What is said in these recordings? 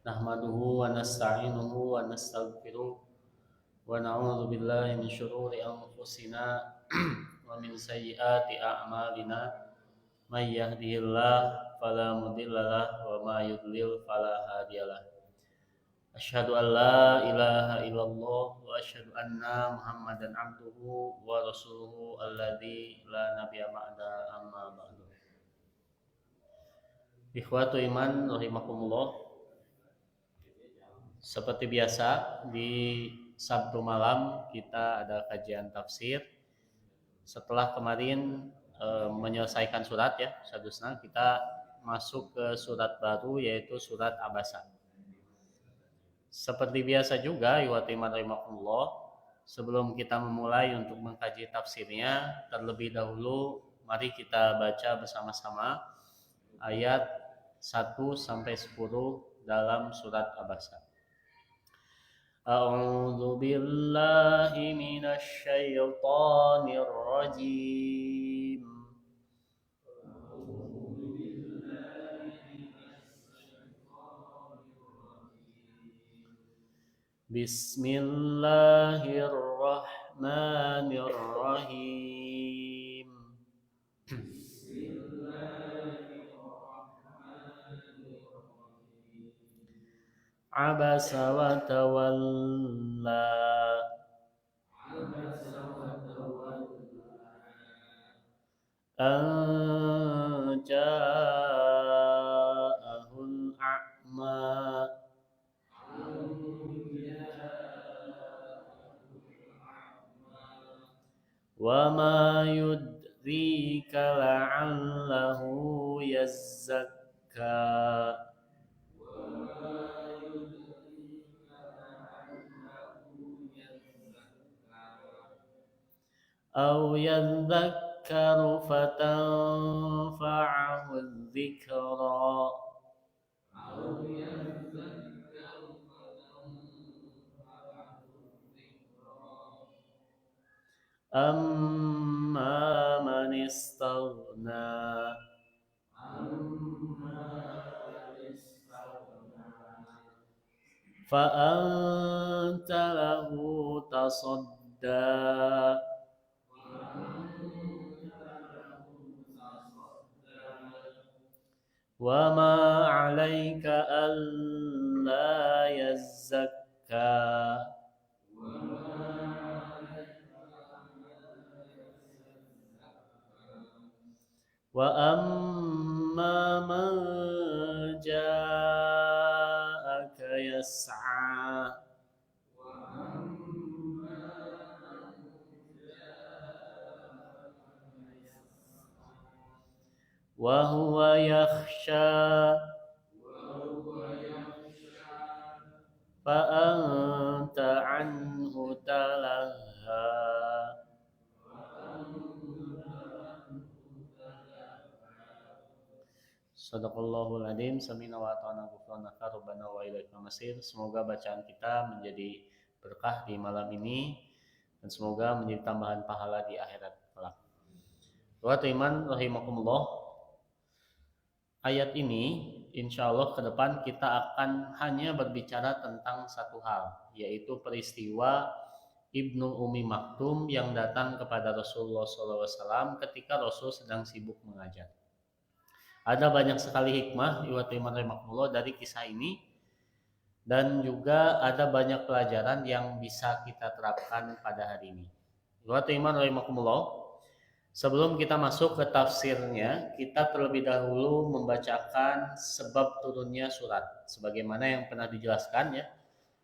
Nahmaduhu wa nasta'inuhu wa nastaghfiruh wa na'udzu billahi min syururi anfusina wa min sayyiati a'malina may yahdihillahu fala mudhillalah wa may yudlil fala hadiyalah. Asyhadu an la ilaha illallah wa asyhadu anna Muhammadan abduhu wa rasuluhu alladzi la nabiyya ba'da amma ba'du. Ikhwatu iman rahimakumullah. Seperti biasa di Sabtu malam kita ada kajian tafsir. Setelah kemarin menyelesaikan surat ya, seharusnya kita masuk ke surat baru yaitu surat Abasa. Seperti biasa juga iwatiman rahimakumullah, sebelum kita memulai untuk mengkaji tafsirnya, terlebih dahulu mari kita baca bersama-sama ayat 1 sampai 10 dalam surat Abasa. أعوذ بالله من الشيطان الرجيم بسم الله الرحمن الرحيم عبس وتولى أن جاءه الأعمى وما يدريك لعله يزكى أو يذكر فتنفعه الذكرى أما من استغنى فأنت له تصدى وما عليك ألا يزكى وأما من جاءك يسعى وهو يخشى فأنت عنه تلهى Sadaqallahul adzim. Samina wa ata'na ghufranaka rabbana wa ilaikal masir. Semoga bacaan kita menjadi berkah di malam ini dan semoga menjadi tambahan pahala di akhirat kelak. Wa iman rahimakumullah. Ayat ini insyaallah ke depan kita akan hanya berbicara tentang satu hal, yaitu peristiwa Ibnu Ummi Maktum yang datang kepada Rasulullah SAW ketika Rasul sedang sibuk mengajar. Ada banyak sekali hikmah dari kisah ini dan juga ada banyak pelajaran yang bisa kita terapkan pada hari ini. Sebelum kita masuk ke tafsirnya, kita terlebih dahulu membacakan sebab turunnya surat. Sebagaimana yang pernah dijelaskan ya,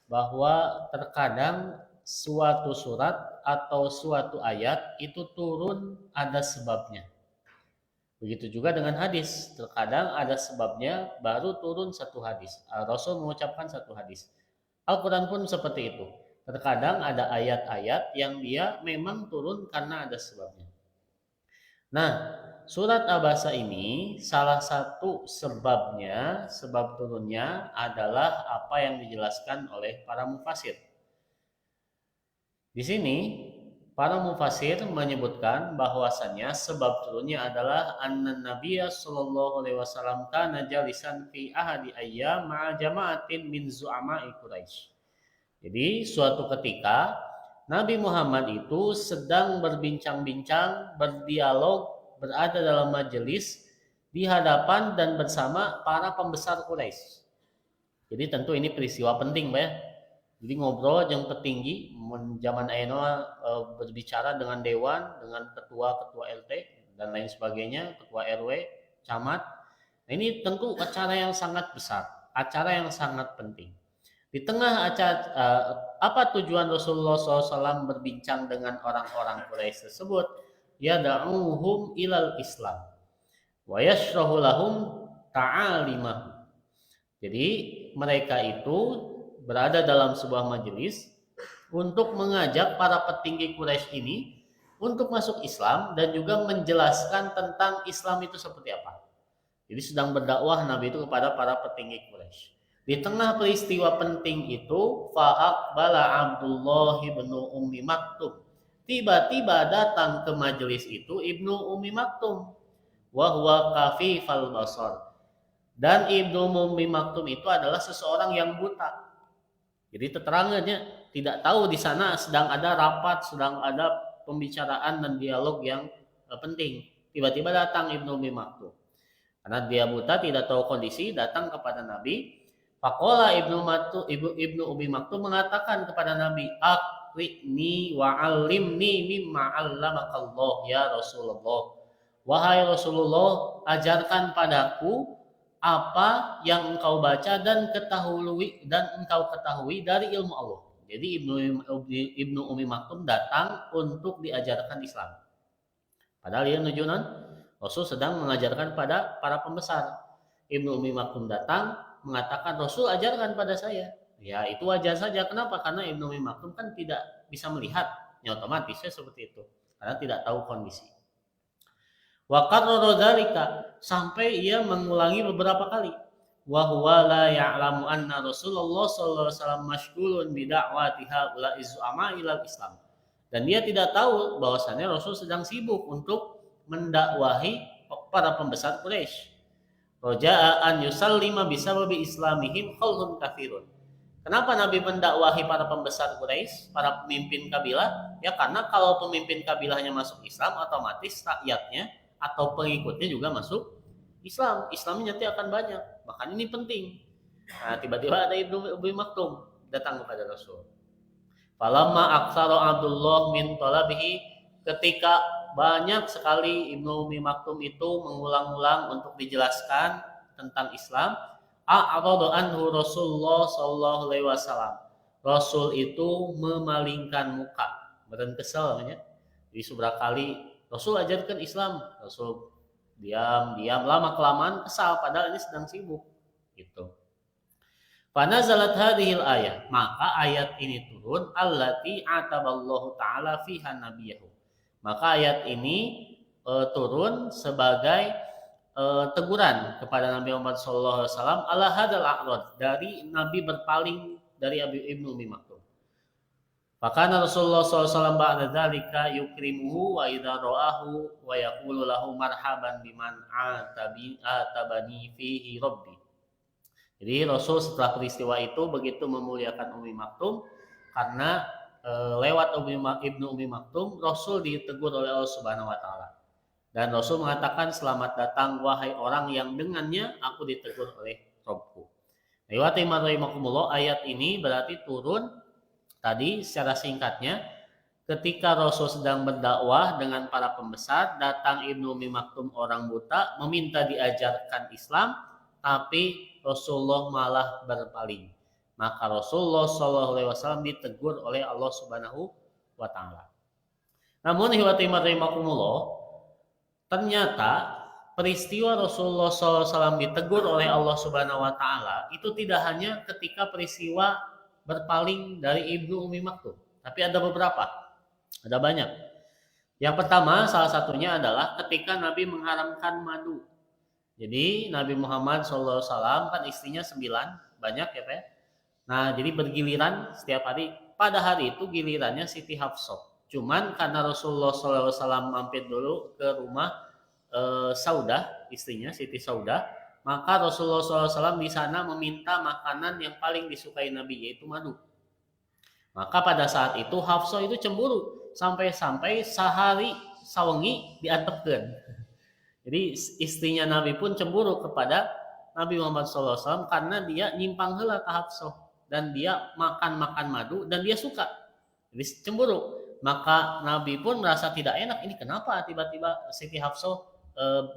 bahwa terkadang suatu surat atau suatu ayat itu turun ada sebabnya. Begitu juga dengan hadis, terkadang ada sebabnya baru turun satu hadis. Rasul mengucapkan satu hadis. Al-Quran pun seperti itu. Terkadang ada ayat-ayat yang dia memang turun karena ada sebabnya. Nah, surat Abasa ini salah satu sebabnya, sebab turunnya adalah apa yang dijelaskan oleh para mufasir. Di sini Para mufasir menyebutkan bahwasannya sebab turunnya adalah anna Nabiya sallallahu alaihi wasallam kana jalisan fi ahadi ayyam ma'a jama'atin min zu'ama'i Quraisy. Jadi suatu ketika Nabi Muhammad itu sedang berbincang-bincang, berdialog, berada dalam majelis di hadapan dan bersama para pembesar Quraisy. Jadi tentu ini peristiwa penting, Pak ya. Jadi ngobrol yang petinggi zaman ayeuna berbicara dengan dewan, dengan ketua-ketua RT dan lain sebagainya, ketua RW, camat. Nah, ini tentu acara yang sangat besar, acara yang sangat penting. Di tengah acara apa tujuan Rasulullah SAW berbincang dengan orang-orang Quraisy tersebut? Yad'uhum ilal Islam wa yashrahu lahum ta'alimahu. Jadi mereka itu berada dalam sebuah majelis untuk mengajak para petinggi Quraisy ini untuk masuk Islam dan juga menjelaskan tentang Islam itu seperti apa. Jadi sedang berdakwah Nabi itu kepada para petinggi Quraisy. Di tengah peristiwa penting itu, fa'aqbala Abdullah bin Ummi Maktum. Tiba-tiba datang ke majelis itu Ibnu Ummi Maktum. Wa huwa kafifal basar. Dan Ibnu Ummi Maktum itu adalah seseorang yang buta. Jadi keterangannya tidak tahu di sana sedang ada rapat, sedang ada pembicaraan dan dialog yang penting. Tiba-tiba datang Ibnu Ummi Maktum. Karena dia buta, tidak tahu kondisi, datang kepada Nabi. Faqala Ibnu Ummi Maktum mengatakan kepada Nabi, "Aqrini wa 'allimni mimma 'allamakallah ya Rasulullah." Wahai Rasulullah, ajarkan padaku apa yang engkau baca dan engkau ketahui dari ilmu Allah. Jadi Ibnu Ummi Maktum datang untuk diajarkan Islam. Padahal dia nujunan Rasul sedang mengajarkan pada para pembesar. Ibnu Ummi Maktum datang mengatakan, Rasul ajarkan pada saya. Ya itu wajar saja. Kenapa? Karena Ibnu Ummi Maktum kan tidak bisa melihat. Ya otomatisnya seperti itu. Karena tidak tahu kondisi. Wa qarrara dzalika, sampai ia mengulangi beberapa kali. Wa huwa la ya'lamu anna Rasulullah sallallahu alaihi wasallam masyghulun bi da'wati haula'i zu'ama ilal Islam. Dan dia tidak tahu bahwasannya Rasul sedang sibuk untuk mendakwahi para pembesar Quraisy. Roja'a an yusallima bisababi islamihim khalhun kafirun. Kenapa Nabi mendakwahi para pembesar Quraisy, para pemimpin kabilah? Ya karena kalau pemimpin kabilahnya masuk Islam, otomatis rakyatnya atau pengikutnya juga masuk Islam. Islamnya nanti akan banyak. Makanya ini penting. Nah, tiba-tiba ada Ibnu Ummi Maktum datang kepada Rasul. Falamma aktsara Abdullah min talabihi, ketika banyak sekali Ibnu Ummi Maktum itu mengulang-ulang untuk dijelaskan tentang Islam, a'rada anhu Rasulullah sallallahu alaihi wasallam. Rasul itu memalingkan muka, badan kesel namanya. Jadi seberapa kali Rasul ajarkan Islam, Rasul diam lama kelamaan kesal padahal ini sedang sibuk gitu. Fanazalat hadhil ayat, maka ayat ini turun allati ataballahu taala fiha nabiyahu. Maka ayat ini turun sebagai teguran kepada Nabi Muhammad sallallahu alaihi wasallam ala hadal a'rad, dari Nabi berpaling dari Ibnu Ummi Maktum. Maka Rasulullah SAW ba'da dzalika yukrimuhu wa idza ra'ahu wa yaqulu lahu marhaban biman atabani fihi rabbi. Jadi Rasul setelah peristiwa itu begitu memuliakan Ummi Maktum karena lewat Ibnu Ummi Maktum Rasul ditegur oleh Allah Subhanahu wa taala. Dan Rasul mengatakan, selamat datang wahai orang yang dengannya aku ditegur oleh Rabbku. Ayat ini berarti turun tadi secara singkatnya, ketika Rasul sedang berdakwah dengan para pembesar, datang Ibnu Ummi Maktum orang buta meminta diajarkan Islam, tapi Rasulullah malah berpaling. Maka Rasulullah SAW ditegur oleh Allah Subhanahu wa taala. Namun ternyata peristiwa Rasulullah SAW ditegur oleh Allah Subhanahu wa taala itu tidak hanya ketika peristiwa berpaling dari Ibnu Ummi Maktum, tapi ada beberapa, ada banyak. Yang pertama, salah satunya adalah ketika Nabi mengharamkan madu. Jadi Nabi Muhammad SAW kan istrinya 9, banyak ya Pak. Nah jadi bergiliran setiap hari. Pada hari itu gilirannya Siti Hafsah. Cuman karena Rasulullah SAW mampir dulu ke rumah Saudah, istrinya Siti Saudah, maka Rasulullah SAW di sana meminta makanan yang paling disukai Nabi, yaitu madu. Maka pada saat itu Hafsah itu cemburu sampai-sampai sehari sawengi diantepkeun. Jadi istrinya Nabi pun cemburu kepada Nabi Muhammad SAW karena dia nyimpang heula ka Hafsah dan dia makan madu dan dia suka. Jadi cemburu. Maka Nabi pun merasa tidak enak, ini kenapa tiba-tiba Siti Hafsah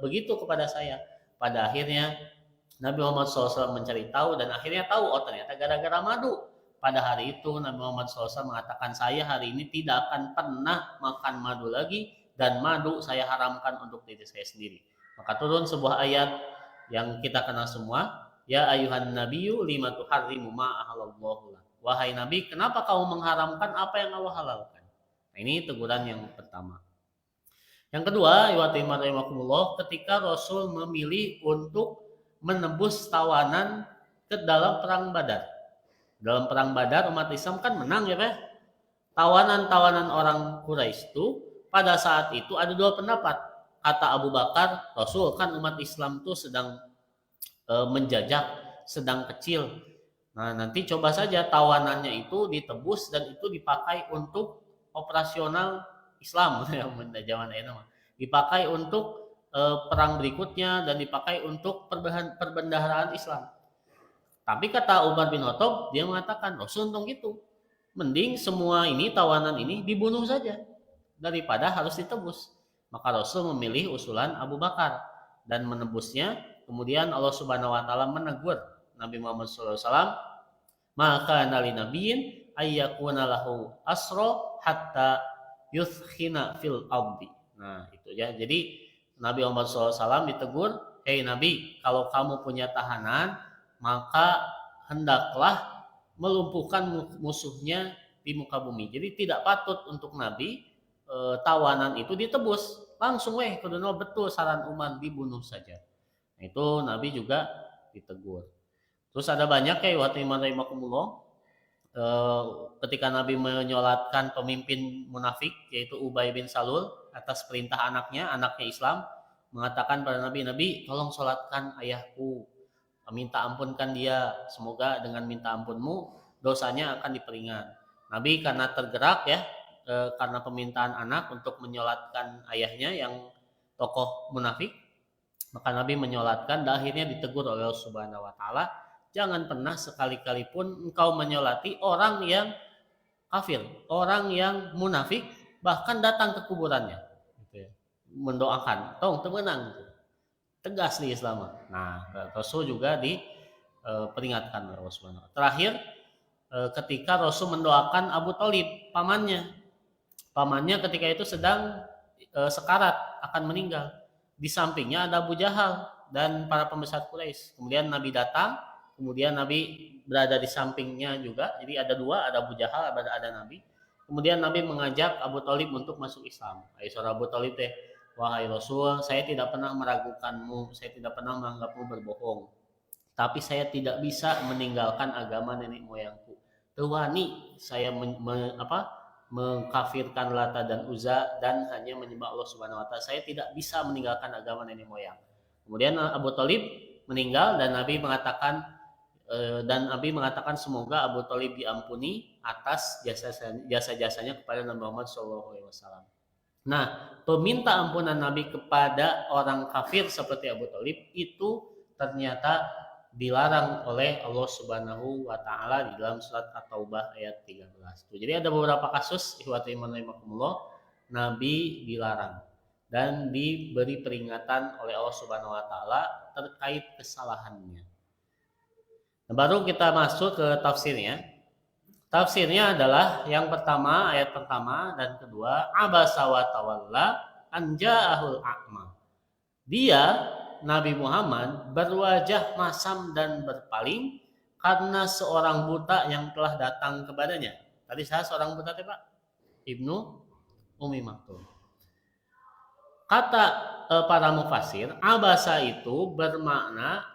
begitu kepada saya. Pada akhirnya Nabi Muhammad SAW mencari tahu dan akhirnya tahu, oh ternyata gara-gara madu. Pada hari itu Nabi Muhammad SAW mengatakan, saya hari ini tidak akan pernah makan madu lagi, dan madu saya haramkan untuk diri saya sendiri. Maka turun sebuah ayat yang kita kenal semua, ya ayuhan nabiyyu lima tuharrimu ma ahallallahu lak. Wahai Nabi, kenapa kamu mengharamkan apa yang Allah halalkan? Nah, ini teguran yang pertama. Yang kedua, ketika Rasul memilih untuk menembus tawanan ke dalam perang Badar. Dalam perang Badar umat Islam kan menang ya Pak. Tawanan-tawanan orang Quraisy itu pada saat itu ada dua pendapat. Kata Abu Bakar, Rasul kan umat Islam itu sedang menjajah, sedang kecil. Nah nanti coba saja tawanannya itu ditebus dan itu dipakai untuk operasional Islam zaman itu dipakai untuk perang berikutnya dan dipakai untuk perbendaharaan Islam. Tapi kata Umar bin Khattab, dia mengatakan, Rasul untung gitu. Mending semua ini, tawanan ini dibunuh saja daripada harus ditebus. Maka Rasul memilih usulan Abu Bakar dan menebusnya. Kemudian Allah Subhanahu wa taala menegur Nabi Muhammad SAW, maka nali nabiyin ayyakuna lahu asro hatta yuthkhina fil ardi. Nah, itu ya. Jadi Nabi Muhammad SAW ditegur, "Hei Nabi, kalau kamu punya tahanan, maka hendaklah melumpuhkan musuhnya di muka bumi." Jadi tidak patut untuk Nabi tawanan itu ditebus. Langsung kudu betul saran Umar, dibunuh saja. Nah, itu Nabi juga ditegur. Terus ada banyak ya ketika Nabi menyolatkan pemimpin munafik yaitu Ubay bin Salul atas perintah anaknya Islam, mengatakan pada Nabi, tolong solatkan ayahku, minta ampunkan dia, semoga dengan minta ampunmu dosanya akan diperingan. Nabi karena tergerak ya karena permintaan anak untuk menyolatkan ayahnya yang tokoh munafik, maka Nabi menyolatkan dan akhirnya ditegur oleh Allah Subhanahu wa taala, jangan pernah sekali-kali pun engkau menyolati orang yang kafir, orang yang munafik, bahkan datang ke kuburannya gitu ya, mendoakan tong temenang gitu. Tegas di Islam. Nah, Rasul juga diperingatkan oleh Rasulullah. Terakhir, ketika Rasul mendoakan Abu Thalib, pamannya ketika itu sedang sekarat akan meninggal. Di sampingnya ada Abu Jahal dan para pembesar Quraisy. Kemudian Nabi datang, kemudian Nabi berada di sampingnya juga. Jadi ada dua, ada Abu Jahal, ada Nabi. Kemudian Nabi mengajak Abu Thalib untuk masuk Islam. Aisyah Abu Thalib teh, wahai Rasul, saya tidak pernah meragukanmu, saya tidak pernah menganggapmu berbohong. Tapi saya tidak bisa meninggalkan agama nenek moyangku. Tewani saya mengkafirkan Lata dan Uzza dan hanya menyembah Allah Subhanahu wa taala. Saya tidak bisa meninggalkan agama nenek moyang. Kemudian Abu Thalib meninggal dan Nabi mengatakan semoga Abu Thalib diampuni atas jasa-jasanya kepada Nabi Muhammad SAW. Nah, peminta ampunan Nabi kepada orang kafir seperti Abu Thalib itu ternyata dilarang oleh Allah Subhanahu wa taala di dalam surat At-Taubah ayat 13. Jadi ada beberapa kasus Nabi dilarang dan diberi peringatan oleh Allah Subhanahu wa taala terkait kesalahannya. Nah, baru kita masuk ke tafsirnya. Tafsirnya adalah yang pertama, ayat pertama dan kedua, abasa wa tawalla an ja'ahul a'ma. Dia Nabi Muhammad berwajah masam dan berpaling karena seorang buta yang telah datang kepadanya. Tadi saya seorang buta Pak, Ibnu Ummi Maktum. Kata para mufassir, abasa itu bermakna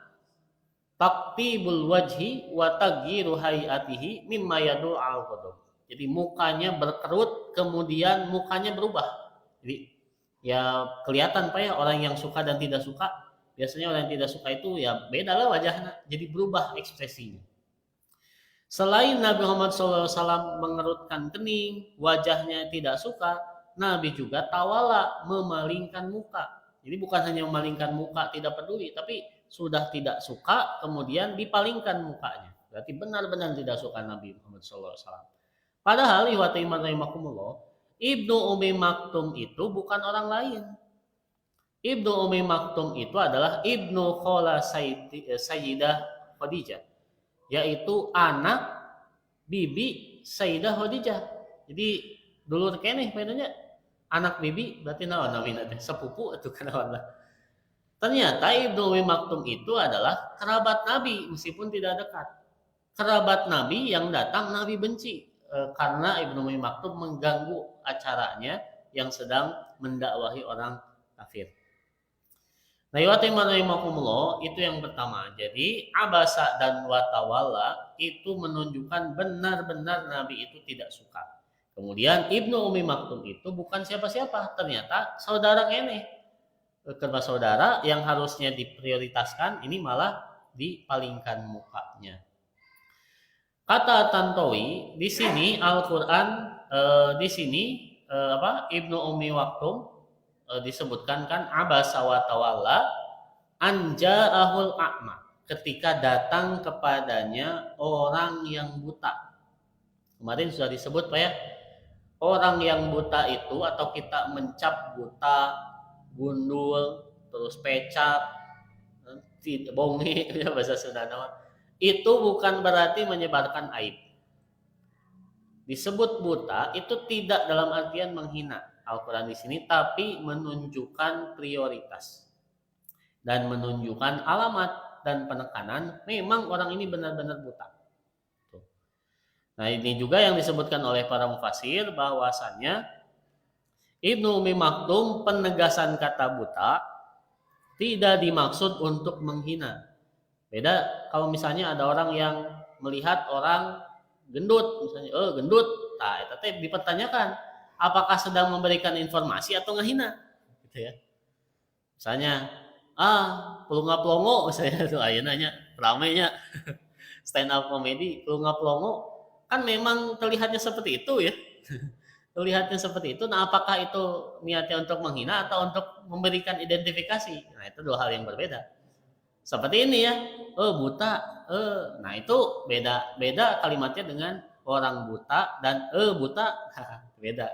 taqtibul wajhi wa taghyiru hayatihi mimma yadul al-ghadab. Jadi mukanya berkerut, kemudian mukanya berubah. Jadi ya kelihatan Pak ya, orang yang suka dan tidak suka. Biasanya orang yang tidak suka itu ya beda lah wajahnya, jadi berubah ekspresinya. Selain Nabi Muhammad SAW mengerutkan kening, wajahnya tidak suka, Nabi juga tawala, memalingkan muka. Jadi bukan hanya memalingkan muka tidak peduli, tapi sudah tidak suka kemudian dipalingkan mukanya. Berarti benar-benar tidak suka Nabi Muhammad SAW. Padahal ihwati iman rahimakumullah, Ibnu Umi Maktum itu bukan orang lain. Ibnu Umi Maktum itu adalah Ibnu Khala Sayyidah Khadijah, yaitu anak bibi Sayyidah Khadijah. Jadi dulur keneh bedanya anak bibi berarti naon namina teh sepupu itu kenaon lah. Ternyata Ibnu Umi Maktum itu adalah kerabat Nabi meskipun tidak dekat. Kerabat Nabi yang datang Nabi benci karena Ibnu Umi Maktum mengganggu acaranya yang sedang mendakwahi orang kafir. Nah, itu yang pertama. Jadi abasa dan watawala itu menunjukkan benar-benar Nabi itu tidak suka. Kemudian Ibnu Umi Maktum itu bukan siapa-siapa, ternyata saudara keneh. Kedua saudara yang harusnya diprioritaskan ini malah dipalingkan mukanya. Kata Tantowi di sini Al-Qur'an di sini Ibnu Umi Maktum disebutkan kan abasa wa tawalla anja'ahul a'ma, ketika datang kepadanya orang yang buta. Kemarin sudah disebut Pak ya, orang yang buta itu atau kita mencap buta, gundul, terus pecap, bonge bahasa Sunda nama, itu bukan berarti menyebarkan aib. Disebut buta itu tidak dalam artian menghina Al-Quran di sini, tapi menunjukkan prioritas dan menunjukkan alamat dan penekanan memang orang ini benar-benar buta. Nah ini juga yang disebutkan oleh para mufasir bahwasannya Ibnu Umi Maktum penegasan kata buta tidak dimaksud untuk menghina. Beda kalau misalnya ada orang yang melihat orang gendut, misalnya gendut, nah itu dipertanyakan apakah sedang memberikan informasi atau ngehina gitu ya. Misalnya pelongo misalnya tuh ayeuna ramainya stand up comedy pelongo kan memang terlihatnya seperti itu ya. Terlihatnya seperti itu. Nah, apakah itu niatnya untuk menghina atau untuk memberikan identifikasi? Nah, itu dua hal yang berbeda. Seperti ini ya. Buta. Nah, itu beda kalimatnya dengan orang buta dan buta. Beda.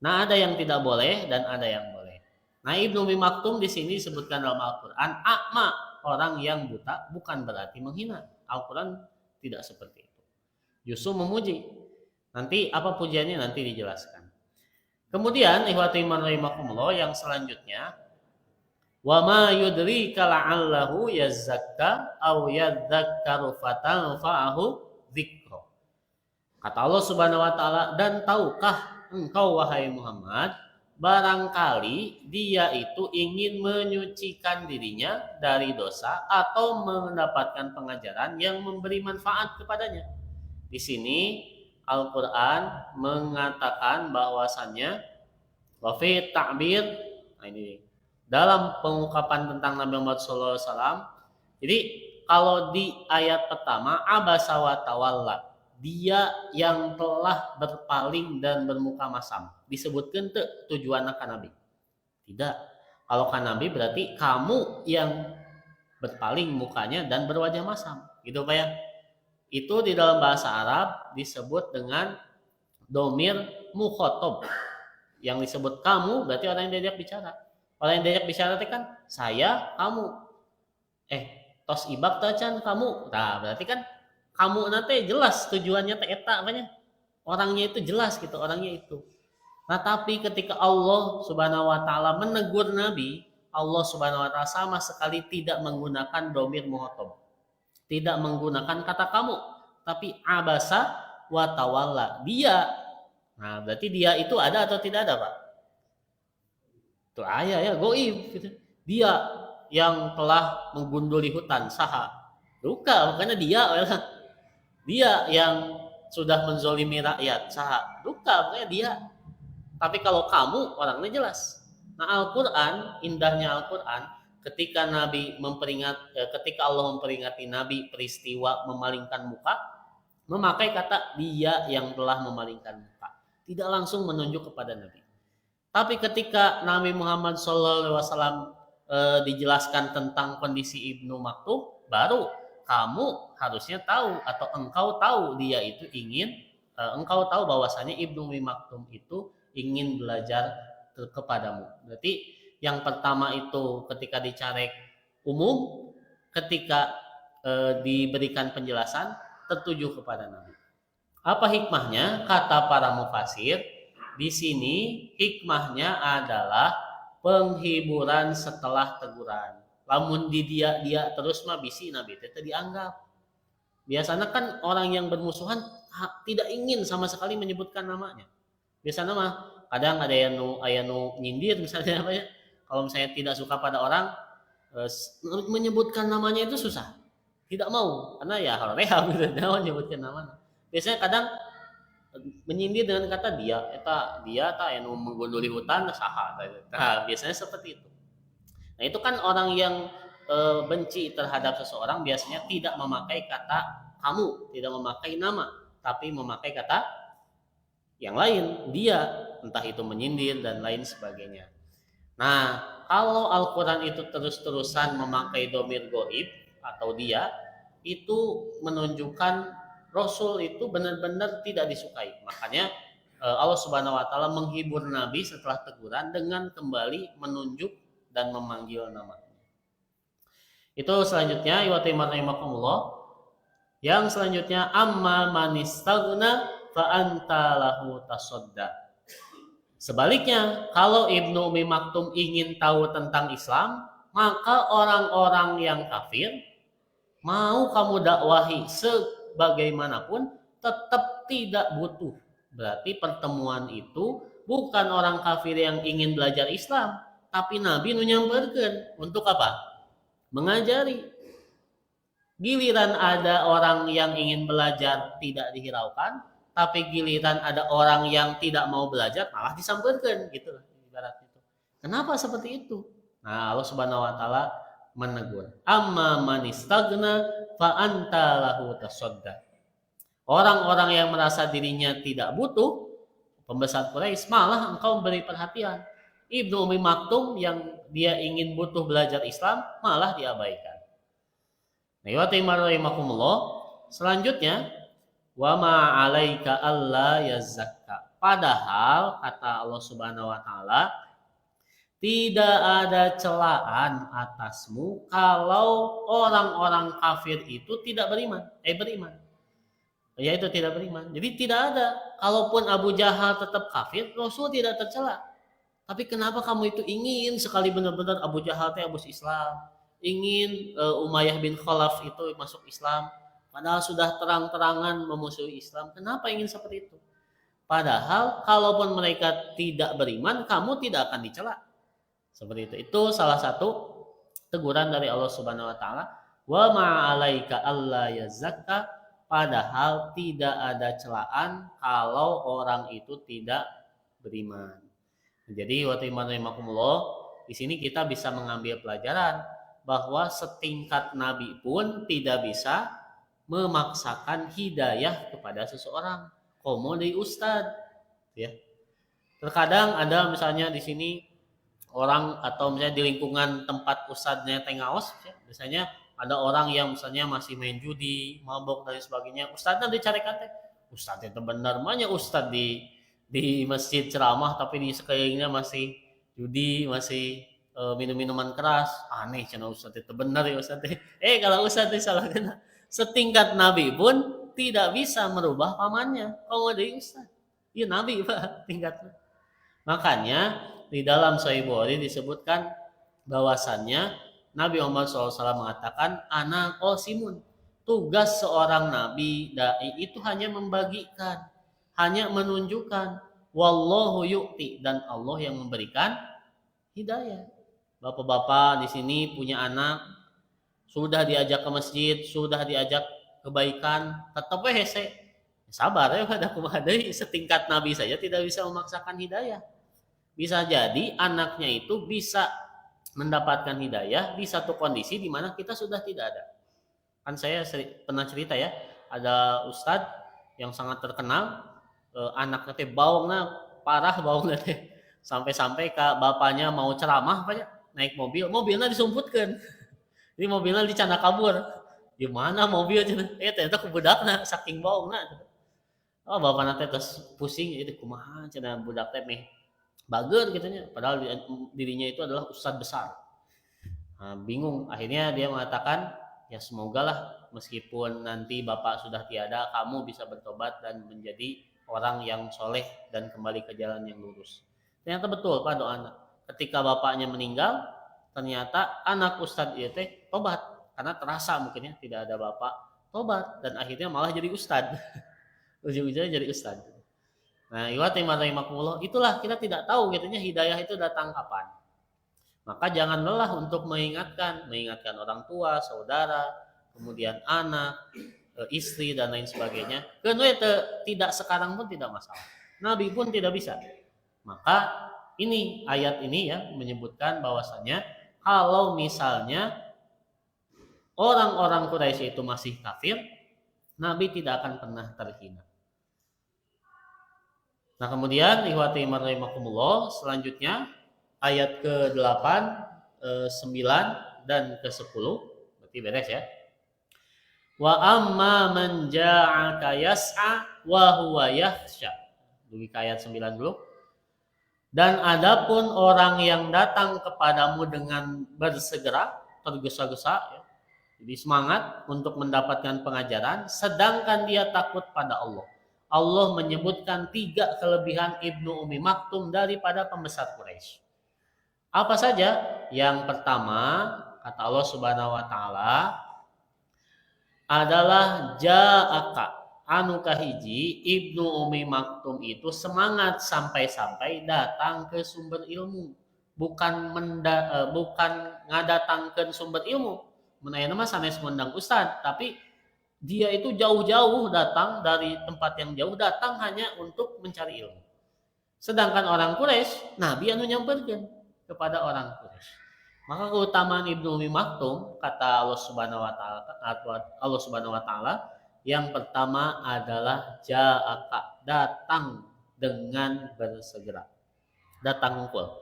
Nah, ada yang tidak boleh dan ada yang boleh. Nah, Ibnu Umi Maktum di sini disebutkan dalam Al-Qur'an a'ma, orang yang buta, bukan berarti menghina. Al-Qur'an tidak seperti itu. Justru memuji. Nanti apa pujiannya nanti dijelaskan. Kemudian ikhwati iman rahimakumullah yang selanjutnya, wa ma yudrika la'allahu yazakka aw yadzakkaru fatanfa'ahu dzikra. Kata Allah Subhanahu wa taala, dan tahukah engkau wahai Muhammad, barangkali dia itu ingin menyucikan dirinya dari dosa atau mendapatkan pengajaran yang memberi manfaat kepadanya. Di sini Al-Qur'an mengatakan bahwasannya wa fi ta'bir, nah ini dalam pengungkapan tentang Nabi Muhammad SAW. Jadi kalau di ayat pertama abasa wa tawalla, dia yang telah berpaling dan bermuka masam, disebutkan tujuan ke Nabi? Tidak. Kalau ke Nabi berarti kamu yang berpaling mukanya dan berwajah masam, gitu Pak ya. Itu di dalam bahasa Arab disebut dengan domir mukhotob. Yang disebut kamu berarti orang yang diajak bicara. Orang yang diajak bicara itu kan saya, kamu. Tos ibak tacan kamu. Nah, berarti kan kamu nanti jelas tujuannya teh eta apanya? Orangnya itu jelas gitu, orangnya itu. Nah, tapi ketika Allah Subhanahu wa taala menegur Nabi, Allah Subhanahu wa taala sama sekali tidak menggunakan domir mukhotob. Tidak menggunakan kata kamu, tapi abasa wa tawalla, dia. Nah, berarti dia itu ada atau tidak ada, Pak? Itu ayah ya, goib gitu. Dia yang telah menggunduli hutan, saha. Bukan, makanya dia yang sudah menzolimi rakyat, saha duka pokoknya dia. Tapi kalau kamu orangnya jelas. Nah, Al-Qur'an, indahnya Al-Qur'an, ketika Allah memperingati Nabi peristiwa memalingkan muka, memakai kata dia yang telah memalingkan muka, tidak langsung menunjuk kepada Nabi. Tapi ketika Nabi Muhammad SAW dijelaskan tentang kondisi Ibnu Maktum, baru kamu harusnya tahu atau engkau tahu dia itu engkau tahu bahwasanya Ibnu Maktum itu ingin belajar kepadamu. Berarti yang pertama itu ketika dicarek umum, ketika diberikan penjelasan tertuju kepada Nabi. Apa hikmahnya? Kata para mufasir, di sini hikmahnya adalah penghiburan setelah teguran. Lamun di dia terus mah bisi Nabi teh dianggap. Biasanya kan orang yang bermusuhan tidak ingin sama sekali menyebutkan namanya. Biasanya mah kadang ada yang nyindir misalnya apa ya. Kalau misalnya tidak suka pada orang, menyebutkan namanya itu susah. Tidak mau karena ya hal real gitu, jangan menyebutkan namanya. Biasanya kadang menyindir dengan kata dia tak yang menggunduli hutan saha. Nah, biasanya seperti itu. Nah, itu kan orang yang benci terhadap seseorang biasanya tidak memakai kata kamu, tidak memakai nama, tapi memakai kata yang lain, dia, entah itu menyindir dan lain sebagainya. Nah, kalau Al-Quran itu terus-terusan memakai domir goib atau dia, itu menunjukkan Rasul itu benar-benar tidak disukai. Makanya Allah Subhanahu wa taala menghibur Nabi setelah teguran dengan kembali menunjuk dan memanggil nama. Itu selanjutnya yang selanjutnya amma manistagna fa anta lahu tasadda. Sebaliknya, kalau Ibnu Umi Maktum ingin tahu tentang Islam, maka orang-orang yang kafir mau kamu dakwahi sebagaimanapun tetap tidak butuh. Berarti pertemuan itu bukan orang kafir yang ingin belajar Islam, tapi Nabi nyamperkeun untuk apa? Mengajari. Giliran ada orang yang ingin belajar tidak dihiraukan, tapi giliran ada orang yang tidak mau belajar malah disamperkeun gitu ibarat itu. Kenapa seperti itu? Nah, Allah Subhanahu wa taala menegur. Amma manistagna fa anta lahu tasadda. Orang-orang yang merasa dirinya tidak butuh, pembesar Quraisy, malah engkau beri perhatian. Ibnu Umi Maktum yang dia ingin butuh belajar Islam malah diabaikan. Nah, selanjutnya wa ma 'alaika alla yazakka. Padahal kata Allah Subhanahu wa taala, tidak ada celaan atasmu kalau orang-orang kafir itu tidak beriman. Yaitu tidak beriman. Jadi tidak ada. Kalaupun Abu Jahal tetap kafir, Rasul tidak tercela. Tapi kenapa kamu itu ingin sekali benar-benar Abu Jahal teh masuk Islam? Ingin Umayyah bin Khalaf itu masuk Islam? Padahal sudah terang-terangan memusuhi Islam. Kenapa ingin seperti itu? Padahal kalaupun mereka tidak beriman, kamu tidak akan dicela. Seperti itu. Itu salah satu teguran dari Allah Subhanahu wa taala. Wa ma 'alaika alla yazakka, padahal tidak ada celaan kalau orang itu tidak beriman. Jadi wa ta'ala, di sini kita bisa mengambil pelajaran bahwa setingkat nabi pun tidak bisa memaksakan hidayah kepada seseorang. Komo dari ustad, ya. Terkadang ada misalnya di sini orang atau misalnya di lingkungan tempat ustadznya tengaos, ya, biasanya ada orang yang misalnya masih main judi, mabok dan sebagainya. Ustadznya dicarikan teh, ustadz itu benar banyak ustadz di masjid ceramah tapi di sekelilingnya masih judi, masih minum-minuman keras. Aneh cenah ustadz itu benar ya ustadz. Kalau ustadz salah kena. Setingkat nabi pun tidak bisa merubah pamannya. Kalau ada ustadz, ya nabi Pak tingkatnya. Makanya di dalam Sahih Bukhari disebutkan bahwasannya Nabi Muhammad SAW mengatakan, ana qasimun. Tugas seorang nabi dai itu hanya membagikan, hanya menunjukkan. Wallahu yu'ti, dan Allah yang memberikan hidayah. Bapak-bapak di sini punya anak, sudah diajak ke masjid, sudah diajak kebaikan, tetap hese. Sabar ya pada kumaha deui, setingkat nabi saja tidak bisa memaksakan hidayah. Bisa jadi anaknya itu bisa mendapatkan hidayah di satu kondisi di mana kita sudah tidak ada. Kan saya pernah cerita ya, ada ustadz yang sangat terkenal, anaknya teh baungna parah, baungna teh sampai-sampai bapaknya mau ceramah apa ya, naik mobilnya disumputkan. Jadi mobilnya dicana kabur. Di mana mobil cenah? Ternyata ku budakna saking baungna. Oh, bapakna teh terus pusing itu kumaha cenah budak teh meh bager gitunya, padahal dirinya itu adalah ustadz besar. Nah, bingung, akhirnya dia mengatakan, ya semoga lah meskipun nanti bapak sudah tiada, kamu bisa bertobat dan menjadi orang yang soleh dan kembali ke jalan yang lurus. Ternyata betul pak doa anak. Ketika bapaknya meninggal, ternyata anak ustadz itu teh tobat karena terasa mungkin ya tidak ada bapak, tobat dan akhirnya malah jadi ustadz. Ujung-ujungnya jadi ustadz. Nah, rahimakumullah, itulah kita tidak tahu gitunya hidayah itu datang kapan. Maka jangan lelah untuk mengingatkan orang tua, saudara, kemudian anak, istri dan lain sebagainya. Karena tidak sekarang pun tidak masalah. Nabi pun tidak bisa. Maka ini ayat ini ya menyebutkan bahwasannya kalau misalnya orang-orang Quraisy itu masih kafir, Nabi tidak akan pernah terhina. Nah kemudian ihwati rahimakumullah, selanjutnya ayat ke-8, 9 dan ke-10 berarti beres ya. Wa amma man ja'aka yas'a wa huwa yakhsha. Dulu ke ayat 9 dulu. Dan adapun orang yang datang kepadamu dengan bersegera, tergesa-gesa ya. Jadi semangat untuk mendapatkan pengajaran sedangkan dia takut pada Allah. Allah menyebutkan 3 kelebihan Ibnu Ummi Maktum daripada pembesar Quraisy. Apa saja? Yang pertama, kata Allah Subhanahu wa taala adalah ja'aka, anu kahiji Ibnu Ummi Maktum itu semangat sampai-sampai datang ke sumber ilmu, bukan ngadatangkeun sumber ilmu. Mun aya mah sanes ngundang ustad, tapi dia itu jauh-jauh datang dari tempat yang jauh, datang hanya untuk mencari ilmu. Sedangkan orang Quraisy, Nabi anu nyamperkeun kepada orang Quraisy. Maka keutamaan Ibnu Ummi Maktum kata Allah Subhanahu wa taala, yang pertama adalah ja'aka, datang dengan bersegera. Datang ngumpul.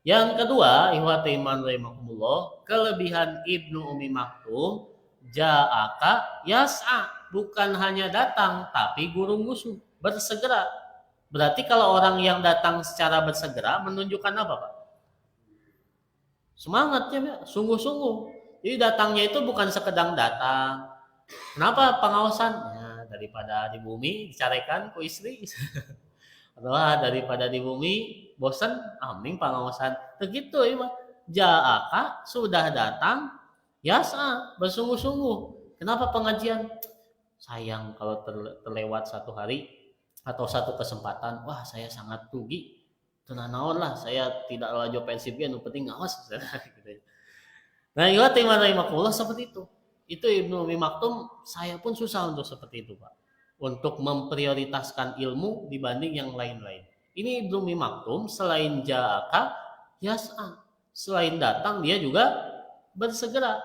Yang kedua, ihwati iman rahimakumullah, kelebihan Ibnu Ummi Maktum ja'aka yas'a, bukan hanya datang tapi gurung-gusu, bersegera. Berarti kalau orang yang datang secara bersegera menunjukkan apa Pak? Semangatnya sungguh-sungguh. Jadi datangnya itu bukan sekedar datang. Kenapa pengawasan? Ya, daripada di bumi dicarikan ku istri. Atau daripada di bumi bosan, mending pengawasan. Begitu ya Pak. Ja'aka, sudah datang, yasa, bersungguh-sungguh. Kenapa pengajian? Sayang kalau terlewat satu hari atau satu kesempatan, wah saya sangat rugi. Tenang naon lah, saya tidak laju Persib, yang penting ngawas. Nah, ihwati rahimakumullah seperti itu. Itu Ibnu Ummi Maktum, saya pun susah untuk seperti itu Pak. Untuk memprioritaskan ilmu dibanding yang lain-lain. Ini Ibnu Ummi Maktum selain ja'aka, yas'a. Selain datang dia juga bersegera.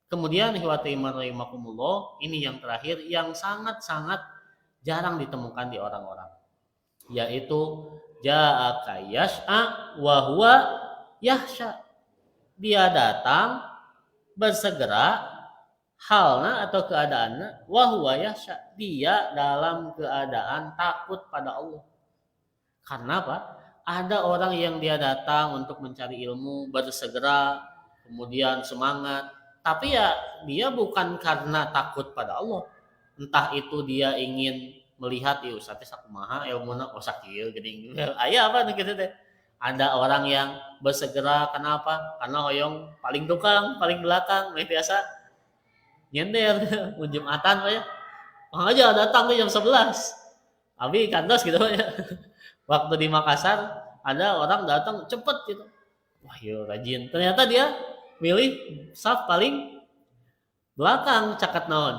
Kemudian ihwati rahimakumullah, ini yang terakhir yang sangat-sangat jarang ditemukan di orang-orang. Yaitu ja'aka yas'a wa huwa yahsya. Dia datang bersegera, halna atau keadaannya wa huwa yahsya, dia dalam keadaan takut pada Allah. Karena apa? Ada orang yang dia datang untuk mencari ilmu, bersegera, kemudian semangat, tapi ya dia bukan karena takut pada Allah. Entah itu dia ingin melihat ya ustaz sakumaha ilmuna sakieu geuning. Aya apa gitu teh. Ada orang yang bersegera, kenapa? Karena hoyong paling tukang, paling belakang, biasa nyender Jumatan Pak ya. Aja datang tuh jam 11. Abi kandas gitu Pak ya. Waktu di Makassar ada orang datang cepet gitu. Wah, yo rajin. Ternyata dia milih saf paling belakang, caket naon.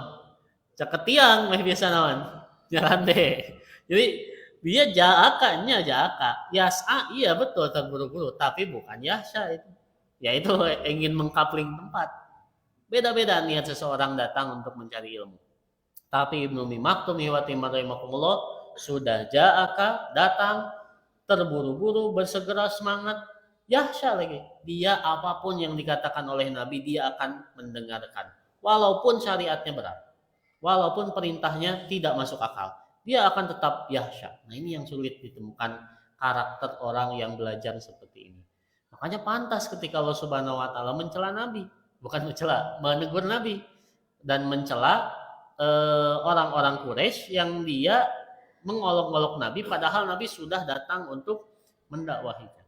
Caket tiang biasa naon. Nyarande. Jadi dia ja'akanya ja'aka. Yas'a iya betul terburu-buru, tapi bukan yas'a itu. Yaitu ingin mengkapling tempat. Beda-beda niat seseorang datang untuk mencari ilmu. Tapi Ibnu Umi Maktum rahimahullah sudah ja'aka datang terburu-buru bersegera semangat yahsya lagi. Dia apapun yang dikatakan oleh Nabi dia akan mendengarkan. Walaupun syariatnya berat. Walaupun perintahnya tidak masuk akal. Dia akan tetap yahsya. Nah ini yang sulit ditemukan karakter orang yang belajar seperti ini. Makanya pantas ketika Allah Subhanahu wa taala mencela Nabi, bukan mencela, menegur Nabi dan mencela orang-orang Quraisy yang dia mengolok-olok Nabi padahal Nabi sudah datang untuk mendakwahinya.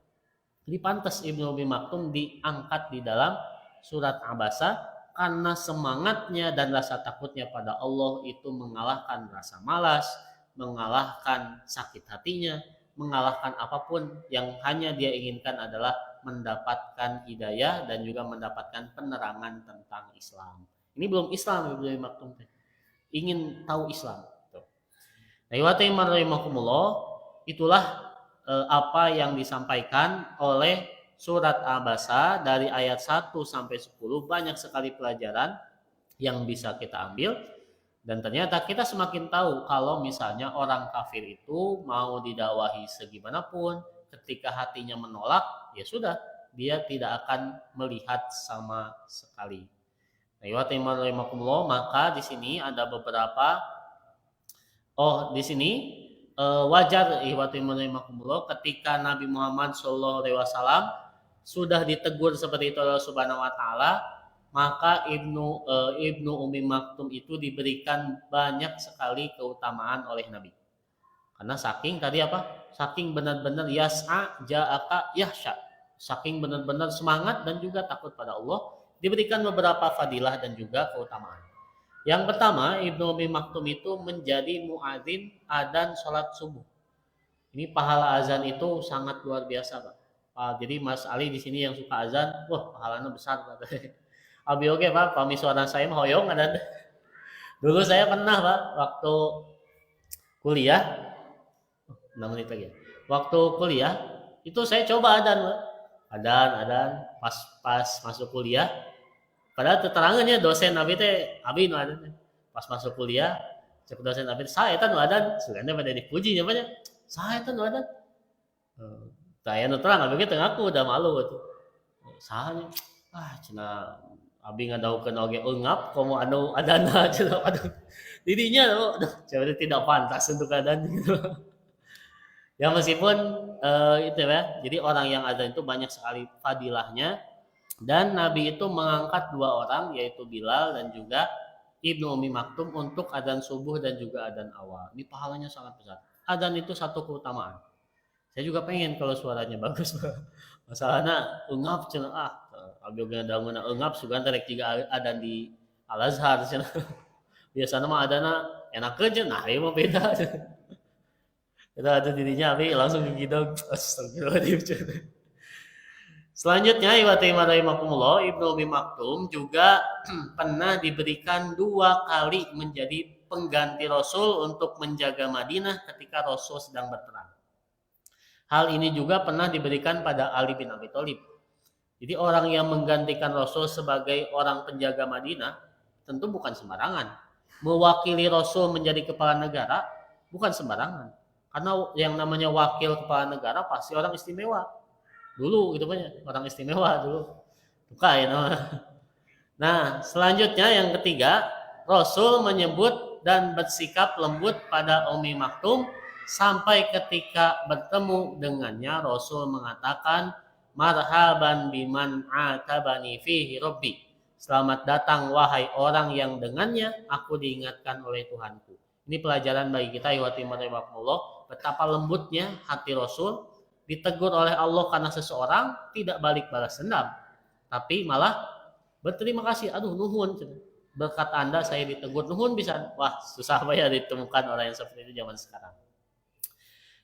Jadi pantas Ibnu Umi Maktum diangkat di dalam surat Abasa karena semangatnya dan rasa takutnya pada Allah itu mengalahkan rasa malas, mengalahkan sakit hatinya, mengalahkan apapun yang hanya dia inginkan adalah mendapatkan hidayah dan juga mendapatkan penerangan tentang Islam. Ini belum Islam Ibnu Umi Maktum, ingin tahu Islam. Itulah apa yang disampaikan oleh surat Abasa dari ayat 1 sampai 10. Banyak sekali pelajaran yang bisa kita ambil dan ternyata kita semakin tahu kalau misalnya orang kafir itu mau didakwahi segimanapun ketika hatinya menolak ya sudah dia tidak akan melihat sama sekali. Maka di sini ada beberapa di sini wajar ketika Nabi Muhammad SAW sudah ditegur seperti itu oleh Subhanahu wa taala, maka Ibnu Umi Maktum itu diberikan banyak sekali keutamaan oleh Nabi. Karena saking tadi apa? Saking benar-benar yas'a ja'aka yahsya. Saking benar-benar semangat dan juga takut pada Allah, diberikan beberapa fadilah dan juga keutamaan. Yang pertama, Ibnu Umi Maktum itu menjadi muadzin adzan sholat subuh. Ini pahala azan itu sangat luar biasa, Pak. Jadi Mas Ali di sini yang suka azan, wah pahalanya besar, Pak. Abi oke, Pak, pami suara saya mah hoyong ada. Dulu saya pernah, Pak, waktu kuliah, 6 menit lagi. Waktu kuliah itu saya coba adzan, Pak. Adzan pas masuk kuliah. Padahal terangannya dosen Abi teh Abi nu ada pas masuk kuliah cek dosen Abi saya teh nu ada suganda pada dipuji nya banyak saya teh nu ada saya nu terang Abi teh ngaku udah malu tuh sahanya cenah Abi ngadaukeun oge eungap komo anu adana cenah aduh didinya aduh tidak pantas untuk adan gitu. Ya meskipun itu ya jadi orang yang adzan itu banyak sekali fadilahnya. Dan Nabi itu mengangkat 2 orang yaitu Bilal dan juga Ibnu Umi Maktum untuk adzan subuh dan juga adzan awal. Ini pahalanya sangat besar. Adzan itu satu keutamaan. Saya juga pengen kalau suaranya bagus. Masalahnya eungap cenah abi oge daungeuna eungap sugan rek jiga adzan di Al Azhar cenah. Biasana mah adana enakeun cenah ieu mah beda. Kita ada dirinya abi langsung gigidog astagfirullahaladzim cenah. Selanjutnya Ibnu Umi Maktum juga pernah diberikan 2 kali menjadi pengganti Rasul untuk menjaga Madinah ketika Rasul sedang berperang. Hal ini juga pernah diberikan pada Ali bin Abi Thalib. Jadi orang yang menggantikan Rasul sebagai orang penjaga Madinah tentu bukan sembarangan. Mewakili Rasul menjadi kepala negara bukan sembarangan. Karena yang namanya wakil kepala negara pasti orang istimewa. Dulu gitu banyak orang istimewa dulu buka ya nah selanjutnya yang ketiga Rasul menyebut dan bersikap lembut pada Umi Maktum sampai ketika bertemu dengannya Rasul mengatakan marhaban biman atabani fihi rabbi, selamat datang wahai orang yang dengannya aku diingatkan oleh Tuhanku. Ini pelajaran bagi kita betapa lembutnya hati Rasul. Ditegur oleh Allah karena seseorang tidak balik balas dendam, tapi malah berterima kasih. Aduh nuhun, berkat Anda saya ditegur, nuhun bisa. Wah susah ya ditemukan orang yang seperti itu zaman sekarang.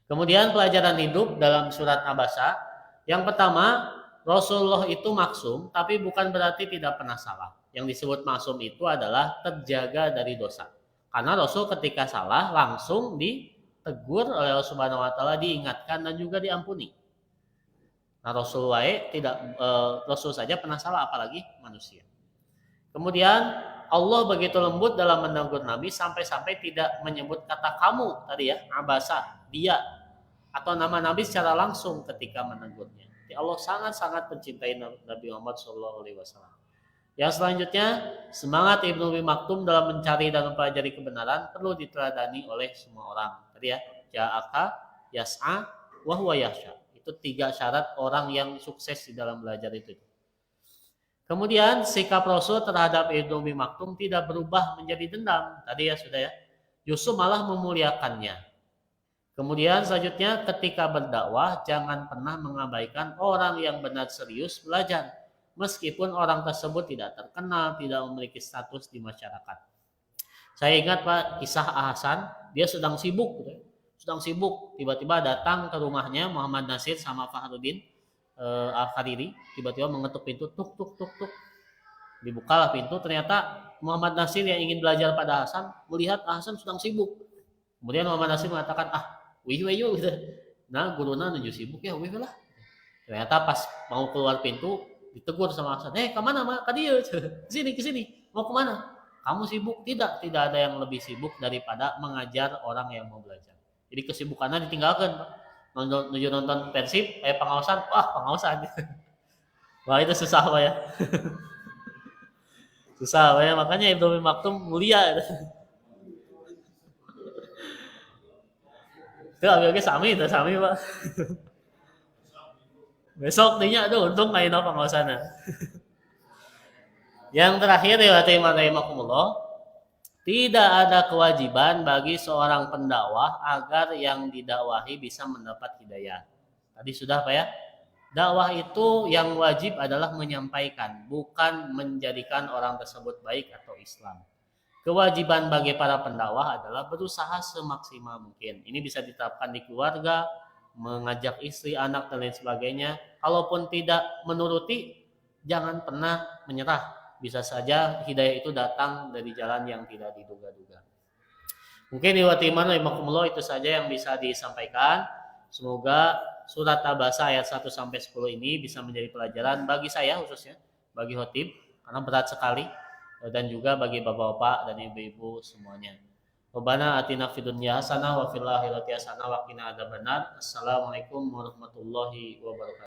Kemudian pelajaran hidup dalam surat Abasa. Yang pertama, Rasulullah itu maksum, tapi bukan berarti tidak pernah salah. Yang disebut maksum itu adalah terjaga dari dosa. Karena Rasul ketika salah langsung ditegur oleh Allah Subhanahu wa taala, diingatkan dan juga diampuni. Nah, Rasul saja pernah salah, apalagi manusia. Kemudian Allah begitu lembut dalam menegur Nabi sampai-sampai tidak menyebut kata kamu tadi ya, abasa, dia, atau nama Nabi secara langsung ketika menegurnya. Jadi Allah sangat-sangat mencintai Nabi Muhammad SAW. Yang selanjutnya, semangat Ibnu Umi Maktum dalam mencari dan mempelajari kebenaran perlu diteladani oleh semua orang. Tadi ya, ja'aka, yas'a, wa huwa yahsya. Itu 3 syarat orang yang sukses di dalam belajar itu. Kemudian sikap Rasul terhadap Ibnu Umi Maktum tidak berubah menjadi dendam. Tadi ya sudah ya. Justru malah memuliakannya. Kemudian selanjutnya ketika berdakwah jangan pernah mengabaikan orang yang benar serius belajar. Meskipun orang tersebut tidak terkenal, tidak memiliki status di masyarakat. Saya ingat Pak, kisah Hasan, dia sedang sibuk. Tiba-tiba datang ke rumahnya Muhammad Nasir sama Fahrudin Al-Khariri, tiba-tiba mengetuk pintu, tuk tuk tuk tuk. Dibukalah pintu, ternyata Muhammad Nasir yang ingin belajar pada Hasan melihat Hasan sedang sibuk. Kemudian Muhammad Nasir mengatakan, wih gitu. Nah, guruna nuju sibuk ya, wih lah. Ternyata pas mau keluar pintu ditegur sama Hasan, kemana mak? Kadieu, kesini, mau kemana? Kamu sibuk? Tidak ada yang lebih sibuk daripada mengajar orang yang mau belajar. Jadi kesibukannya ditinggalkan, Pak. Nonton Persib, pengawasan, pengawasan. Wah itu susah Pak ya. Susah Pak ya, makanya Ibnu Maktum mulia. Itu abg sami Pak. Besok dinya tuh untung kayak no pengawasannya. Yang terakhir ya rahimakumullah, tidak ada kewajiban bagi seorang pendakwah agar yang didakwahi bisa mendapat hidayah. Tadi sudah Pak ya. Dakwah itu yang wajib adalah menyampaikan, bukan menjadikan orang tersebut baik atau Islam. Kewajiban bagi para pendakwah adalah berusaha semaksimal mungkin. Ini bisa diterapkan di keluarga, mengajak istri, anak, dan lain sebagainya. Kalaupun tidak menuruti, jangan pernah menyerah. Bisa saja hidayah itu datang dari jalan yang tidak diduga-duga. Mungkin itu saja yang bisa disampaikan. Semoga surat Abasa ayat 1-10 ini bisa menjadi pelajaran bagi saya khususnya, bagi khotib, karena berat sekali, dan juga bagi bapak-bapak dan ibu-ibu semuanya. Rabbana atina fid dunya hasanah wa fil akhirati hasanah wa qina adzabannar. Assalamualaikum warahmatullahi wabarakatuh.